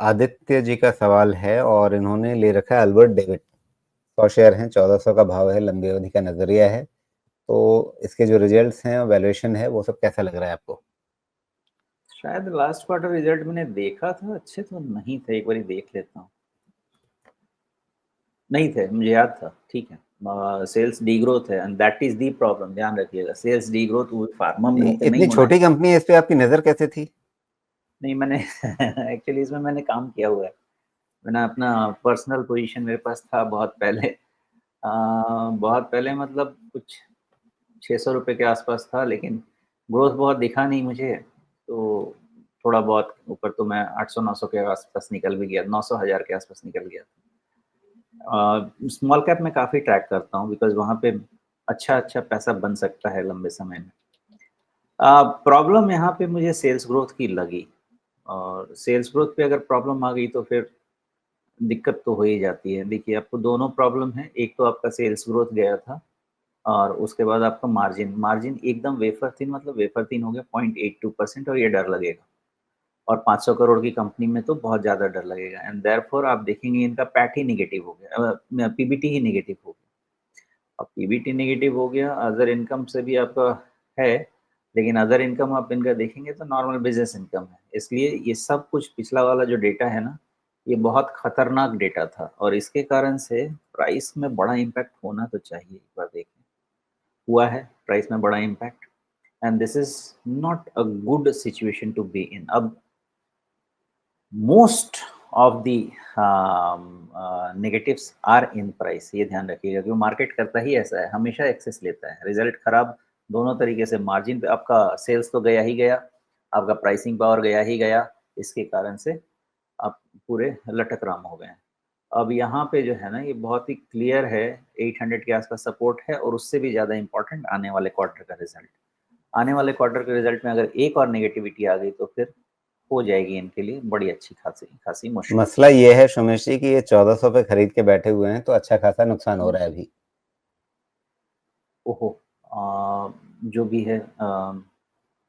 आदित्य जी का सवाल है और इन्होंने ले रखा है अल्बर्ट डेविड। 100 शेयर हैं, 1400 का भाव है, लंबी अवधि का नजरिया है। तो इसके जो रिजल्ट्स हैं और वैल्यूएशन है वो सब कैसा लग रहा है आपको? शायद लास्ट क्वार्टर रिजल्ट मैंने देखा था, अच्छे तो नहीं थे, एक बारी देख लेता हूँ। नहीं थे, मुझे याद था, ठीक है। सेल्स डी ग्रोथ है and that is the problem, ध्यान रखिएगा। सेल्स डी ग्रोथ वो फार्मा पे नहीं इतनी होना छोटी चाहिए। कंपनी है, इस पे आपकी नजर कैसे थी? नहीं, मैंने एक्चुअली इसमें मैंने काम किया हुआ है। मैंने अपना पर्सनल पोजीशन मेरे पास था बहुत पहले। बहुत पहले मतलब कुछ 600 रुपए के आसपास था, लेकिन ग्रोथ बहुत दिखा नहीं मुझे, तो थोड़ा बहुत ऊपर तो मैं 800-900 के आसपास निकल भी गया, 900 हज़ार के आसपास निकल गया। स्मॉल कैप में काफ़ी ट्रैक करता हूँ बिकॉज़ वहाँ पे अच्छा-अच्छा पैसा बन सकता है लंबे समय में। प्रॉब्लम यहाँ पे मुझे सेल्स ग्रोथ की लगी, और सेल्स ग्रोथ पे अगर प्रॉब्लम आ गई तो फिर दिक्कत तो हो ही जाती है। देखिए, आपको दोनों प्रॉब्लम है, एक तो आपका सेल्स ग्रोथ गया था और उसके बाद आपका मार्जिन मार्जिन एकदम वेफर थिन, मतलब वेफर थिन हो गया 0.82%, और ये डर लगेगा। और 500 करोड़ की कंपनी में तो बहुत ज़्यादा डर लगेगा, एंड देयरफॉर आप देखेंगे इनका पैट ही नेगेटिव हो गया, पीबीटी ही नेगेटिव हो गया। अब पीबीटी नेगेटिव हो गया, अदर इनकम से भी आपका है, लेकिन अदर इनकम आप इनका देखेंगे तो नॉर्मल बिजनेस इनकम है। इसलिए ये सब कुछ पिछला वाला जो डेटा है ना, ये बहुत खतरनाक डेटा था, और इसके कारण से प्राइस में बड़ा इम्पैक्ट होना तो चाहिए। एक बार देखें, हुआ है प्राइस में बड़ा impact, and this is not a good situation to be in. अब most of the negatives are in price, ये ध्यान रखिएगा, क्योंकि मार्केट करता ही ऐसा है, हमेशा एक्सेस लेता है। रिजल्ट खराब दोनों तरीके से, मार्जिन पे आपका सेल्स तो गया ही गया, आपका प्राइसिंग पावर गया ही गया, इसके कारण से आप पूरे लटक राम हो गए हैं। अब यहाँ पे जो है ना, ये बहुत ही क्लियर है, 800 के आसपास सपोर्ट है, और उससे भी ज़्यादा इंपॉर्टेंट आने वाले क्वार्टर का रिजल्ट। आने वाले क्वार्टर के रिजल्ट में अगर एक और नेगेटिविटी आ गई तो फिर हो जाएगी इनके लिए बड़ी अच्छी खासी खासी मुश्किल। मसला ये है सुमेश जी कि ये 1400 पे खरीद के बैठे हुए हैं, तो अच्छा खासा नुकसान हो रहा है अभी। ओहो, जो भी है,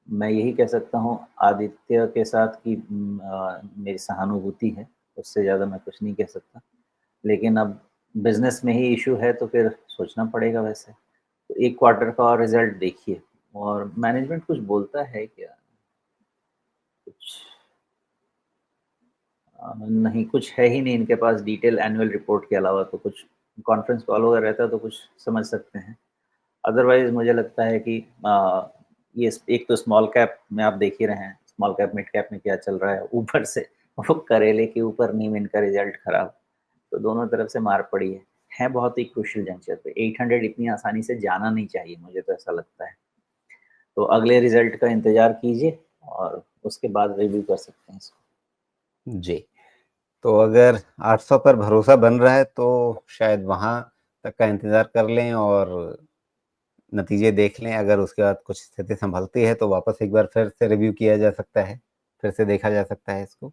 मैं यही कह सकता हूँ आदित्य के साथ कि मेरी सहानुभूति है, उससे ज़्यादा मैं कुछ नहीं कह सकता। लेकिन अब बिजनेस में ही इशू है तो फिर सोचना पड़ेगा वैसे। तो एक क्वार्टर का और रिजल्ट देखिए, और मैनेजमेंट कुछ बोलता है क्या? कुछ नहीं, कुछ है ही नहीं इनके पास डिटेल एनुअल रिपोर्ट के अलावा, तो कुछ कॉन्फ्रेंस कॉल वगैरह रहता तो कुछ समझ सकते हैं। अदरवाइज़ मुझे लगता है कि ये एक तो स्मॉल कैप में आप देख ही रहे हैं, स्मॉल कैप, मिड कैप में क्या चल रहा है, ऊपर से वो करेले के ऊपर नीम, इनका रिजल्ट खराब, तो दोनों तरफ से मार पड़ी है बहुत ही क्रूशियल जंक्शन पे। 800 इतनी आसानी से जाना नहीं चाहिए, मुझे तो ऐसा लगता है। तो अगले रिजल्ट का इंतज़ार कीजिए और उसके बाद रिव्यू कर सकते हैं इसको। जी। तो अगर 800 पर भरोसा बन रहा है तो शायद वहां तक का इंतजार कर लें और नतीजे देख लें। अगर उसके बाद कुछ स्थिति संभलती है तो वापस एक बार फिर से रिव्यू किया जा सकता है, फिर से देखा जा सकता है इसको।